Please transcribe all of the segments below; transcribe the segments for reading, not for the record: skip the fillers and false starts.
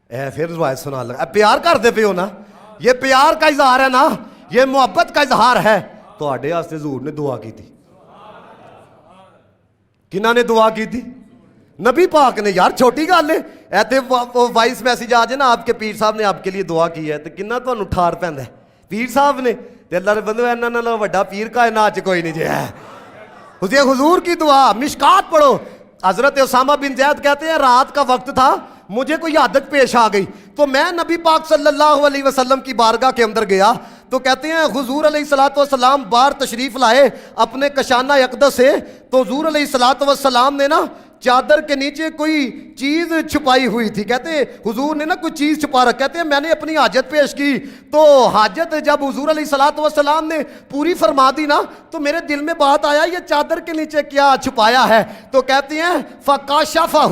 اے پھر روایت سنا لگا, پیار کرتے پہ ہو نا, یہ پیار کا اظہار ہے نا, یہ محبت کا اظہار ہے. تو آڈے آستے حضور نے دعا کی تھی. کنہ نے دعا کی تھی؟ نبی پاک نے. یار چھوٹی گل ہے, ایتے وائس میسیج آ جائے نا آپ کے پیر صاحب نے آپ کے لیے دعا کی ہے تو کنہ تو ٹھار پہندا ہے پیر صاحب نے. تے اللہ نے بندو اینا نہ وڈا پیر کائنات چ کوئی نہیں جے ہے. حضور کی دعا مشکات پڑھو. حضرت اسامہ بن زید کہتے ہیں رات کا وقت تھا, مجھے کوئی عادت پیش آ گئی تو میں نبی پاک صلی اللہ علیہ وسلم کی بارگاہ کے اندر گیا. تو کہتے ہیں حضور علیہ الصلوۃ والسلام باہر تشریف لائے اپنے کشانہ اقدس سے. تو حضور علیہ الصلوۃ والسلام نے نا چادر کے نیچے کوئی چیز چھپائی ہوئی تھی. کہتے ہیں حضور نے نا کوئی چیز چھپا رکھا. کہتے ہیں میں نے اپنی حاجت پیش کی تو حاجت جب حضور علیہ الصلوۃ والسلام نے پوری فرما دی نا تو میرے دل میں بات آیا یہ چادر کے نیچے کیا چھپایا ہے. تو کہتے ہیں فکاشفہ,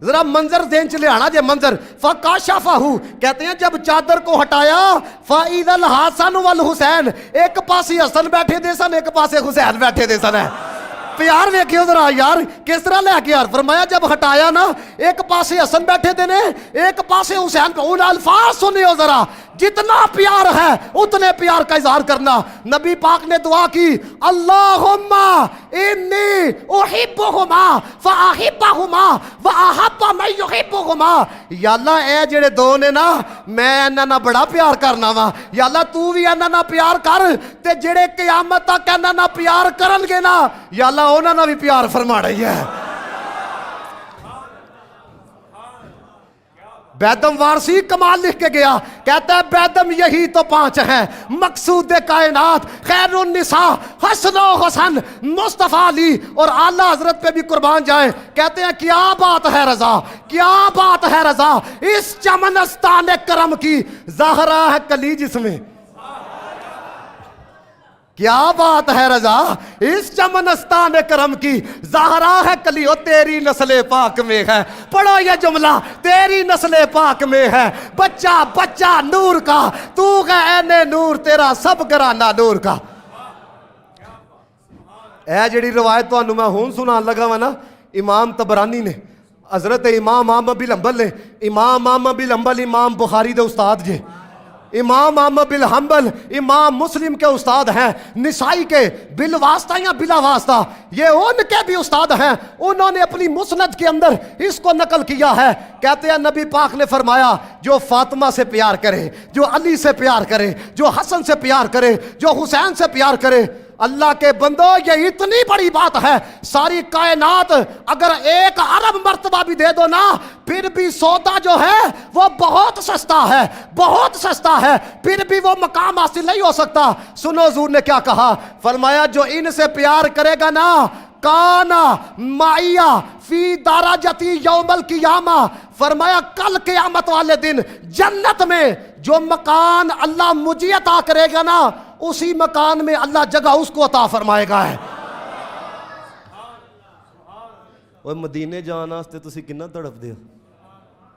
ذرا منظر ذہن چ لے آنا جے منظر. فکاشفہ کہتے ہیں جب چادر کو ہٹایا فاذا الحسن والحسین, ایک پاسے حسن بیٹھے دے سن ایک پاسے حسین بیٹھے دے سن. پیار ویکھیو ذرا یار کس طرح لے کے یار. فرمایا جب ہٹایا نا ایک پاسے حسن بیٹھے دے نے ایک پاسے حسین. ان الفاظ سنیو ذرا, جتنا پیار ہے اتنے پیار کا اظہار کرنا. نبی پاک نے دعا کی اللہم انی احبہما فاحبہما واحب من یحبہما. یا اللہ اے جڑے دو نے نا میں انہاں نال بڑا پیار کرنا وا. یا اللہ تو بھی انہاں نال پیار کر تے جڑے قیامت تک انہاں نال پیار کرن گے نا یا اللہ انہاں نال بھی پیار فرما رہی ہے. بیدم وارسی کمال لکھ کے گیا, کہتا ہے بیدم یہی تو 5 ہیں مقصود کائنات خیر النساء حسن و حسن مصطفیٰ علی اور اعلیٰ حضرت پہ بھی قربان جائیں. کہتے ہیں کیا بات ہے رضا, کیا بات ہے رضا, اس چمنستان کرم کی زہرا ہے کلی جس میں. کیا بات ہے رضا, اس چمنستان کرم کی زہرا ہے کلی. او تیری نسل پاک میں ہے, پڑھو یہ جملہ, تیری نسل پاک میں ہے بچہ بچہ نور کا, تو ہے عین نور تیرا سب گھرانہ نور کا. اے جڑی روایت تانوں میں ہون سنان لگا وا نا, امام طبرانی نے, حضرت امام احمد بن حنبل نے. امام احمد بن حنبل امام بخاری دے استاد جے, امام احمد بن حنبل امام مسلم کے استاد ہیں, نسائی کے بالواسطہ یا بلا واسطہ یہ ان کے بھی استاد ہیں. انہوں نے اپنی مسند کے اندر اس کو نقل کیا ہے. کہتے ہیں نبی پاک نے فرمایا جو فاطمہ سے پیار کرے, جو علی سے پیار کرے, جو حسن سے پیار کرے, جو حسین سے پیار کرے, اللہ کے بندو یہ اتنی بڑی بات ہے. ساری کائنات اگر 1 ارب مرتبہ بھی دے دو نا پھر بھی سودا جو ہے وہ بہت سستا ہے, بہت سستا ہے, پھر بھی وہ مقام حاصل نہیں ہو سکتا. سنو حضور نے کیا کہا, فرمایا جو ان سے پیار کرے گا نا کانا معیہ فی دراجتی یوم القیامہ. فرمایا کل قیامت والے دن جنت میں جو مکان اللہ مجھے عطا کرے گا نا اسی مکان میں اللہ جگہ اس کو عطا فرمائے گا ہے. اور مدینے جان واسطے تسی کنا تڑپ دے ہو,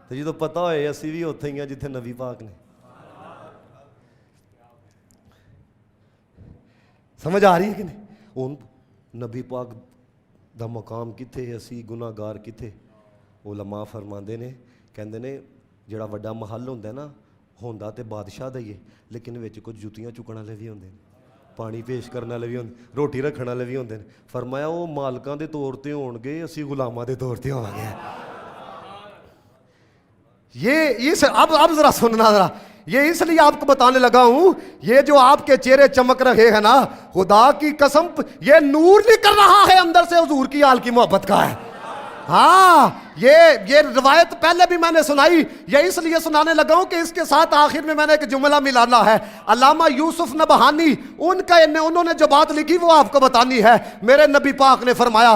تے جدوں پتہ ہوئے اسی بھی اوتھے ہی ہیں جتھے نبی پاک نے. سمجھ آ رہی ہے کہ نہیں؟ ہن نبی پاک دا مقام کتھے, اسی گناہ گار کتھے. علماء فرماندے نے, کہندے نے جڑا وڈا محل ہوندا ہے نا ہوندا تے بادشاہ دا ہی ہے لیکن وچ کچھ جوتیاں چکن والے بھی ہوندے نے, پانی پیش کرنے والے بھی ہوندے, روٹی رکھنے والے بھی ہوندے نے. فرمایا وہ مالکاں دے طور تے ہون گے, اسی غلاماں دے طور تے ہوواں گے. یہ اس اب ذرا سننا ذرا, یہ اس لیے آپ کو بتانے لگا ہوں یہ جو آپ کے چہرے چمک رہے ہیں نا خدا کی قسم یہ نور نکل رہا ہے اندر سے حضور کی آل کی محبت کا ہے. ہاں یہ روایت پہلے بھی میں نے سنائی, یہ اس لیے سنانے لگا ہوں کہ اس کے ساتھ آخر میں نے ایک جملہ ملانا ہے. علامہ یوسف نبہانی انہوں نے جو بات لکھی وہ آپ کو بتانی ہے. میرے نبی پاک نے فرمایا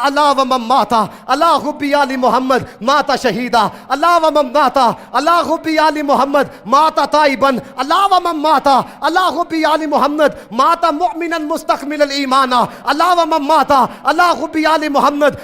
اللہ ومن ماتا اللہ حبی آل محمد ماتا شہیدہ, اللہ ومن ماتا اللہ حبی آل محمد ماتا تائبن, اللہ ومن ماتا اللہ حبی آل محمد ماتا مؤمنا مستقمل الایمان, اللہ ومن ماتا اللہ حبی آل محمد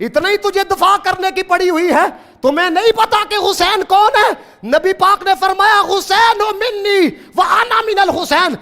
اتنا ہی تجھے دفاع کرنے کی پڑی ہوئی ہے؟ تمہیں نہیں پتا کہ حسین کون ہے؟ نبی پاک نے فرمایا حسین منی وانا من الحسین.